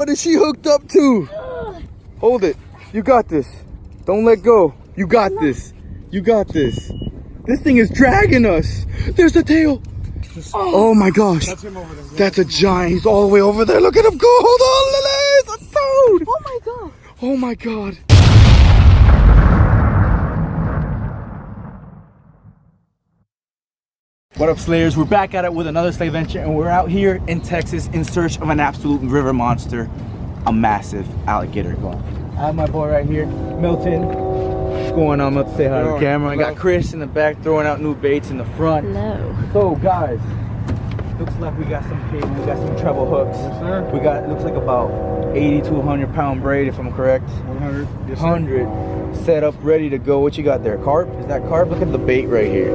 What is she hooked up to? Hold it. You got this. Don't let go. You got this. You got this. This thing is dragging us. There's the tail. Oh my gosh. That's him over there. That's a giant. He's all the way over there. Look at him go. Hold on, Lily. It's a toad. Oh my god. Oh my god. What up, Slayers? We're back at it with another Slay Venture, and we're out here in Texas in search of an absolute river monster, a massive alligator gar. I have my boy right here, Milton. What's going on? Milton, say hi to the camera. I got Chris in the back throwing out new baits in the front. Hello. So, guys, looks like we got some cable, we got some treble hooks. Yes, sir. We got, it looks like about 80 to 100 pound braid, if I'm correct. 100. Yes, sir. 100 set up, ready to go. What you got there? Carp? Is that carp? Look at the bait right here.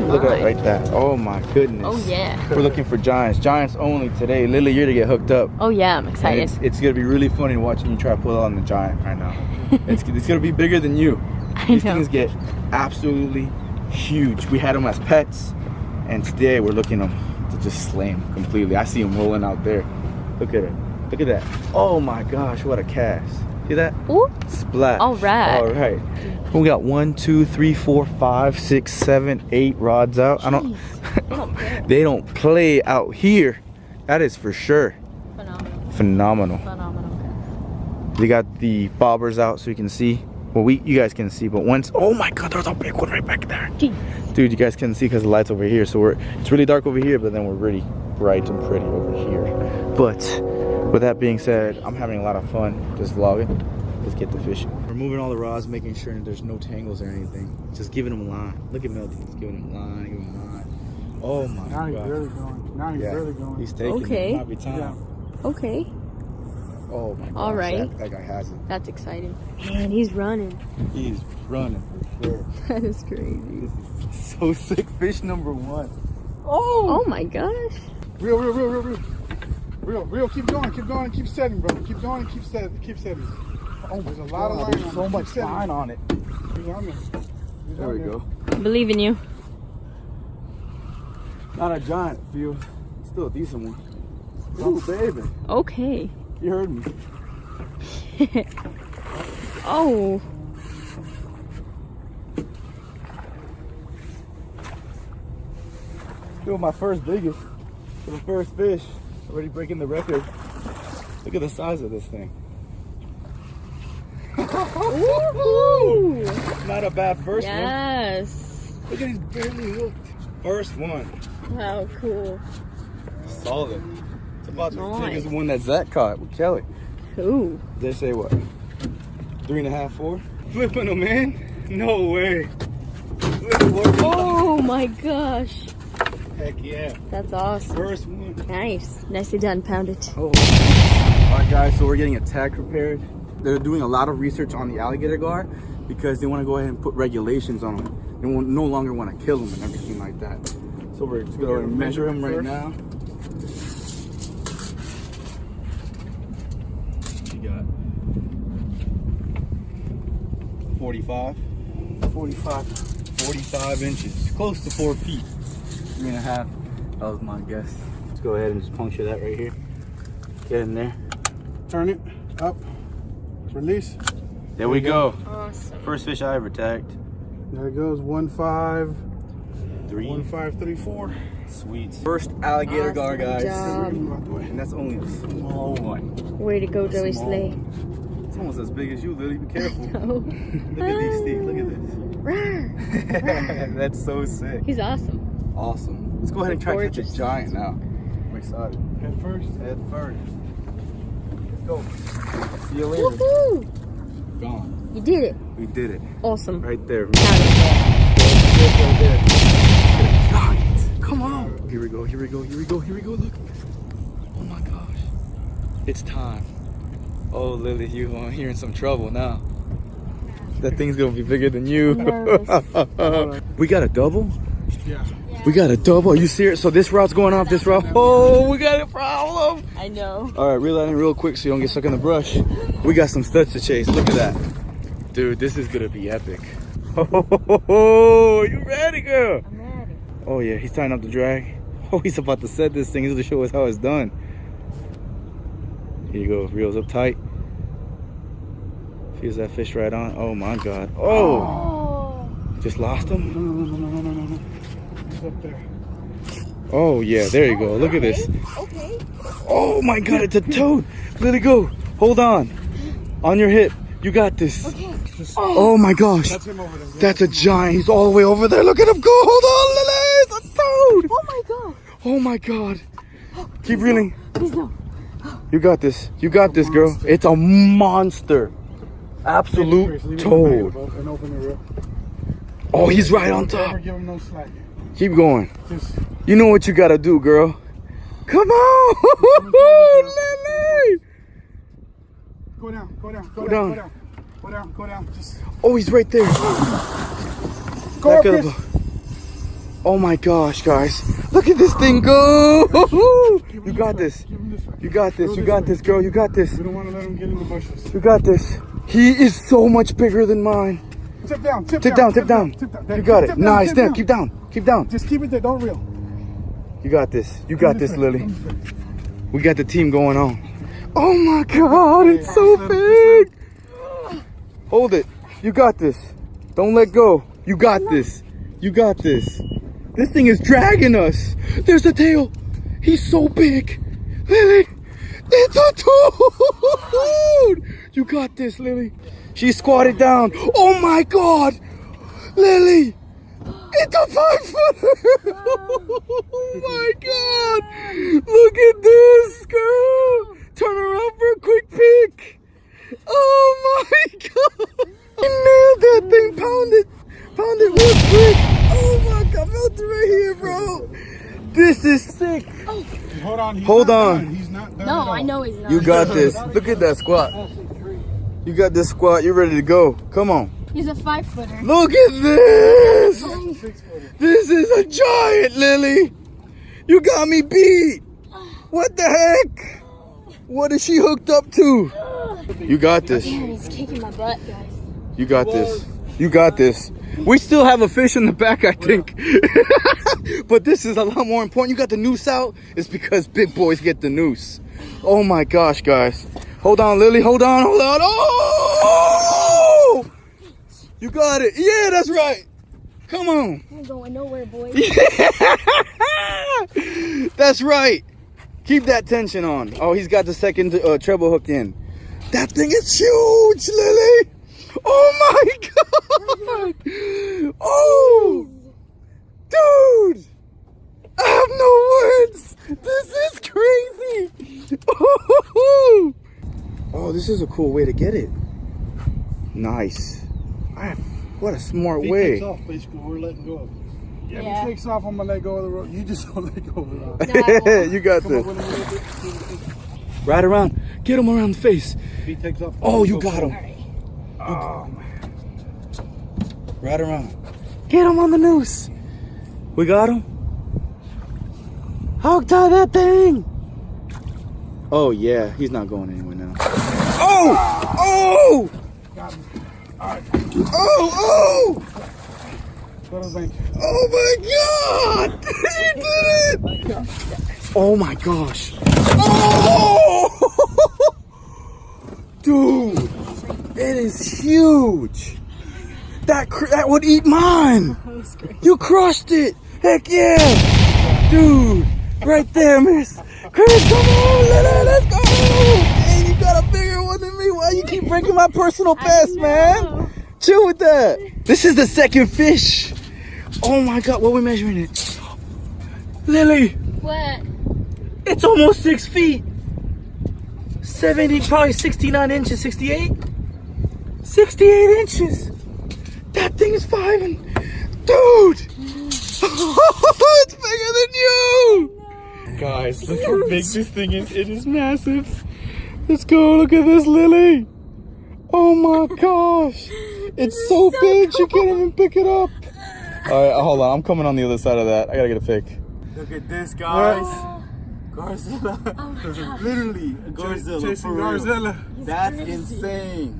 Look at it right there. Oh my goodness. Oh yeah. We're looking for giants. Giants only today. Lily, you're to get hooked up. Oh yeah, I'm excited. It's gonna be really funny watching you try to pull on the giant right now. it's gonna be bigger than you. These things get absolutely huge. We had them as pets, and today we're looking them to just slay them completely. I see them rolling out there. Look at it. Look at that. Oh my gosh, what a cast. See that? Ooh. Splash. All right. All right. We got 1, 2, 3, 4, 5, 6, 7, 8 rods out. Jeez. They don't play out here. That is for sure. Phenomenal. Phenomenal. They got the bobbers out so you can see. Well, you guys can see, but once, oh my god, there's a big one right back there. Jeez. Dude, you guys can see because the light's over here. So it's really dark over here, but then we're really bright and pretty over here. But with that being said, I'm having a lot of fun just vlogging. Let's get to fishing. We're moving all the rods, making sure that there's no tangles or anything. Just giving them a line. Look at Milton. He's giving them a line, giving them a line. Oh my Now he's god. really going. Now he's really going. He's taking Okay. it. Might be time. Yeah. Okay. Oh my god. All right. That guy has it. That's exciting. Man, he's running. He's running for sure. That is crazy. This is so sick. Fish number 1. Oh my gosh. Real. Keep going, keep setting, bro. Keep going, keep setting. Oh, there's a lot of line There's on so it. much Keep setting. line on it. He's on there. He's There on we there. go. I believe in you. Not a giant feel. Still a decent one. Oh baby. Okay. You heard me. Oh. Still my first biggest. For the first fish. Already breaking the record. Look at the size of this thing. Ooh. Not a bad first one. Yes. Look at these barely hooked. First one. Wow, cool. Solid. It's about the Nice. biggest one that Zach caught with Kelly. Ooh. They say what? 3.5, 4? Flipping them, man. No way. Oh my gosh. Heck yeah. That's awesome. First one. Nice. Nicely done. Pound it. Oh. Alright guys, so we're getting a tag prepared. They're doing a lot of research on the alligator gar because they want to go ahead and put regulations on them. They won't, no longer want to kill them and everything like that. So we're just going to measure them right now. You got 45 inches, close to 4 feet, 3.5. That was my guess. Let's go ahead and just puncture that right here. Get in there. Turn it up. Release. There we go. Awesome. First fish I ever tagged. There it goes. 1.5. 3. 1.534. Sweet. First alligator gar, guys. job. And that's only a small one. Way to go, Joey Small. Slay. It's almost as big as you, Lily. Be careful. Oh. Look at these teeth. Look at this. That's so sick. He's awesome. Awesome. Let's go ahead and try to catch a Gorgeous. giant now. I'm excited. Head first. Head first. Let's go. See you later. Woohoo! Gone. You did it. We did it. Awesome. Right there. Pound it. Right there. Giant. Come on. Here we go. Here we go. Here we go. Here we go. Look. Oh my gosh. It's time. Oh, Lily, you're in some trouble now. That thing's gonna be bigger than you. We got a double? Yeah. We got a double. Are you serious? So this route's going off this route? Oh, we got a problem. I know. All right, reel that in real quick so you don't get stuck in the brush. We got some studs to chase. Look at that. Dude, this is gonna be epic. Oh, you ready, girl? I'm ready. Oh yeah, he's tying up the drag. Oh, he's about to set this thing. He's gonna show us how it's done. Here you go. Reels up tight. Feels that fish right on. Oh my God. Oh! Just lost him? No. He's up there. Oh yeah, there you go. Look at this. Okay. Oh my God, it's a toad. Let it go. Hold on. On your hip. You got this. Okay. Oh my gosh. That's him over there. That's a giant. He's all the way over there. Look at him go. Hold on, Lily. It's a toad. Oh my God. Oh my God. Keep reeling. Please no. You got this. You got this, girl. It's a monster. Absolute toad. And open the rip. Oh, he's right on Don't ever top. give him no slack. Keep going. Just You know what you gotta do, girl. Come on, Lily. go down. Go down. Go Go down. down. Go down. Go down. Go down. Just Oh, he's right there. go Back up, up. Chris. Oh my gosh, guys. Look at this thing go. You got this. Give him this way. You got this. You got this, girl. You got this. We don't want to let him get in the bushes. You got this. He is so much bigger than mine. Tip down. Tip Tip down. down, tip down. Tip down. You got Tip it. down, Nice. tip There. down. Keep down. Keep down. Just keep it there. Don't reel. You got this. You got this, Lily. Come this way. We got the team going on. Oh my God, it's so big. Hold it. You got this. Don't let go. You got this. You got this. This thing is dragging us. There's the tail. He's so big. Lily, it's a toad. You got this, Lily. She squatted down. Oh my God. Lily, it's a 5-footer. Oh my God. Look at this, girl. Turn around for a quick peek. Oh my God. I nailed that thing. Pound it real quick. Oh my God. Felt it right here, bro. This is sick. Hold on. He's Hold not on. done. He's not done. No, at all. I know he's not. You got this. Look at that squat. You got this squat. You're ready to go. Come on. He's a 5-footer. Look at this. 6-footer. This is a giant, Lily. You got me beat. What the heck? What is she hooked up to? You got this. Man, he's kicking my butt, guys. You got this. You got this. We still have a fish in the back, I think. But this is a lot more important. You got the noose out. It's because big boys get the noose. Oh my gosh, guys. Hold on, Lily. Hold on, hold on. Oh! You got it. Yeah, that's right. Come on. I'm going nowhere, boys. That's right. Keep that tension on. Oh, he's got the second treble hooked in. That thing is huge, Lily. Oh my God. Oh, dude. I have no words. This is crazy. Oh, this is a cool way to get it. Nice. What a smart If he way. takes off, basically, we're letting go of it. Yeah, if Yeah. he takes off, I'm going to let go of the rope. You just don't let go of the rope. No, I won't. You got Come up this. with him a little bit. Right around. Get him around the face. If he takes off. Oh, you got him. Oh, man. Right around. Get him on the noose. We got him. Hog tie that thing. Oh, yeah. He's not going anywhere now. Oh! Oh! Got him. All right. Oh! Oh! Go to the bank. Oh my God! He did it! Oh my gosh! Oh! Dude, it is huge. That would eat mine. You crushed it. Heck yeah, dude! Right there, miss. Chris, come on, let's go! Hey, you got a bigger one than me. Why you keep breaking my personal best, man? Chill with that. This is the second fish. Oh my God, what are we measuring it? Lily, What? it's almost 6 feet. 70, probably 69 inches, 68? 68 inches. That thing is 5 and, dude, it's bigger than you. Guys, look how big this thing is. It is massive. Let's go, look at this, Lily. Oh my gosh. It's so big, she can't even pick it up. All right, hold on. I'm coming on the other side of that. I gotta get a pic. Look at this, guys. Garzilla. Oh Literally a Garzilla. Chasing For real. Garzilla. That's crazy. insane.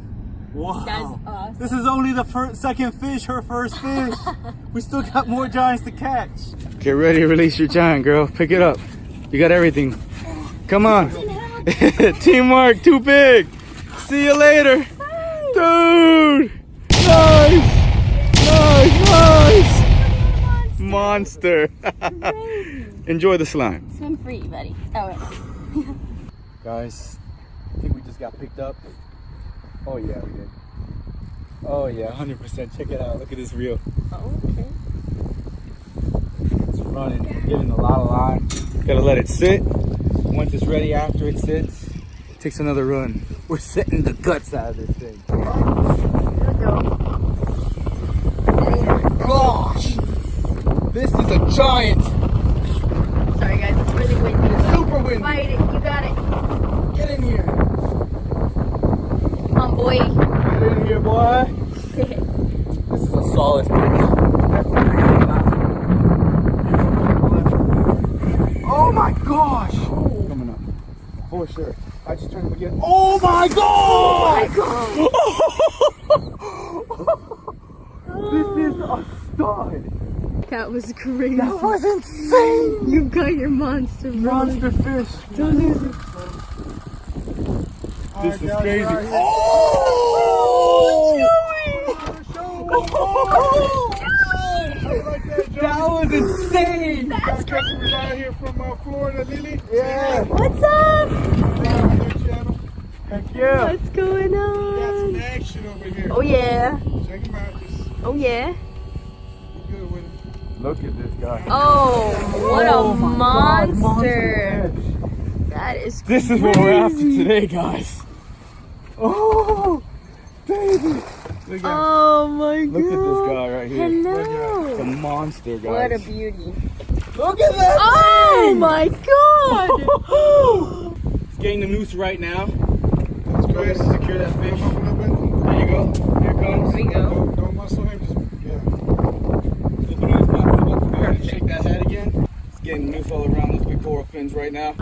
Wow. That's awesome. This is only the second fish, her first fish. We still got more giants to catch. Get ready to release your giant, girl. Pick it up. You got everything. Come on. Teamwork, too big. See you later. Dude. Nice. Nice. Monster. Enjoy the slime. Swim free, buddy. Oh, wait. Guys, I think we just got picked up. Oh yeah, we did. Oh yeah, 100%. Check it out. Look at this reel. Oh, okay. It's running, getting a lot of line. Gotta let it sit. Once it's ready, after it sits, it takes another run. We're sitting the guts out of this thing. Gosh! This is a giant! Sorry, guys. It's really windy. Super windy! Fight it. You got it. Get in here! Come on, boy. Get in here, boy! This is a solid fish. Oh my gosh! Coming up. For sure. I just turned him again. Oh my god! This is a stud! That was crazy. That was insane! You got your monster, bro. Monster fish. Don't lose it. This is crazy. Right. Oh! That was insane! That's customers out here from Florida, Lily. Yeah! What's up? Heck yeah! What's going Got some on? action over here. Oh, yeah. Check him out. Just Oh, yeah. be good with it. Look at this guy. Oh, what a my God, monster. fish. That is This is what we're after today, guys. Oh, baby! Look at, Oh, my God. look at this guy right here. Hello. It's a monster, guys. What a beauty. Look at that! Oh, my God. It's getting the noose right now. That's We're great. gonna secure that fish. Open up it. There you go. Here it comes. Here we go. Don't muscle him. Just, yeah. Flip it on his back. We're about to go ahead and shake that head again. It's getting noose all around those big coral fins right now.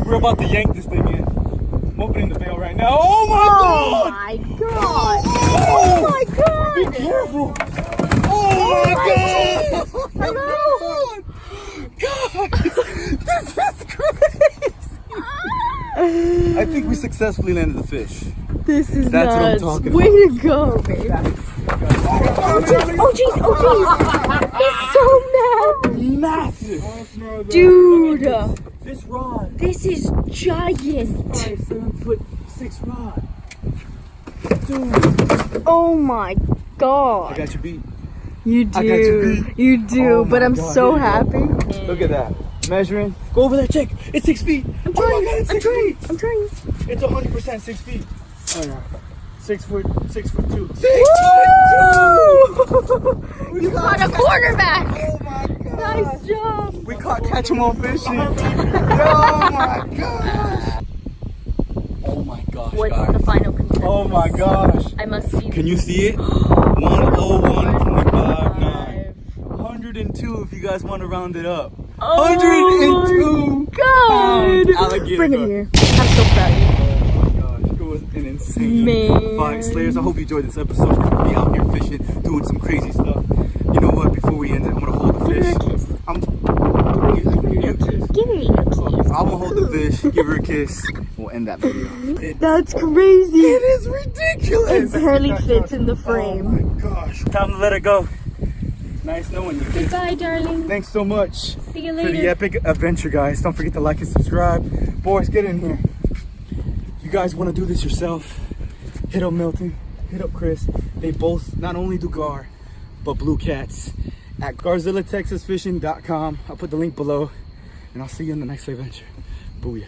We're about to yank this thing in. I'm opening the bail right now. Oh my Oh, god! my God. Oh, Oh, my God. Be careful! Oh my god! Hello. God! This is crazy! I think we successfully landed the fish. This is That's what I'm nuts. talking Way to go, baby. Oh, jeez. He's so mad. Massive! Dude, This rod. this is giant. 7'6" rod. Oh, my I God. got you beat. You I got you do. beat. You do, Oh but my I'm God, so here you go. happy. Look at that. Measuring. Go over there, check. It's 6 feet. I'm Oh my trying. God, it's I'm 6 trying. feet. I'm trying. It's 100% 6 feet. Oh yeah. 6'2". 6'2". You caught a quarterback. Oh my god. Nice job. We caught catch 'em all fishing. Oh my gosh. Oh my gosh, What's guys. the final consensus? Oh my gosh. I must see. Can you see it? 101.59. 102 if you guys want to round it up. 102 God. alligator. Bring it hook. here. I'm so proud of you. Oh my gosh, it was an insane Man. fight. Slayers, I hope you enjoyed this episode. We're gonna be out here fishing, doing some crazy stuff. You know what? Before we end it, I'm gonna hold the Give her fish. a kiss. I'm Give her a kiss. gonna hold the fish, give her a kiss. We'll end that video. That's crazy. It is ridiculous. It barely fits in the Oh frame. my gosh. Time to let it go. Nice knowing you. Goodbye, darling. Thanks so much See you for the later. epic adventure, guys. Don't forget to like and subscribe. Boys, get in here. You guys want to do this yourself? Hit up Milton, hit up Chris. They both not only do gar, but blue cats at GarzillaTexasFishing.com. I'll put the link below, and I'll see you in the next adventure. Booyah.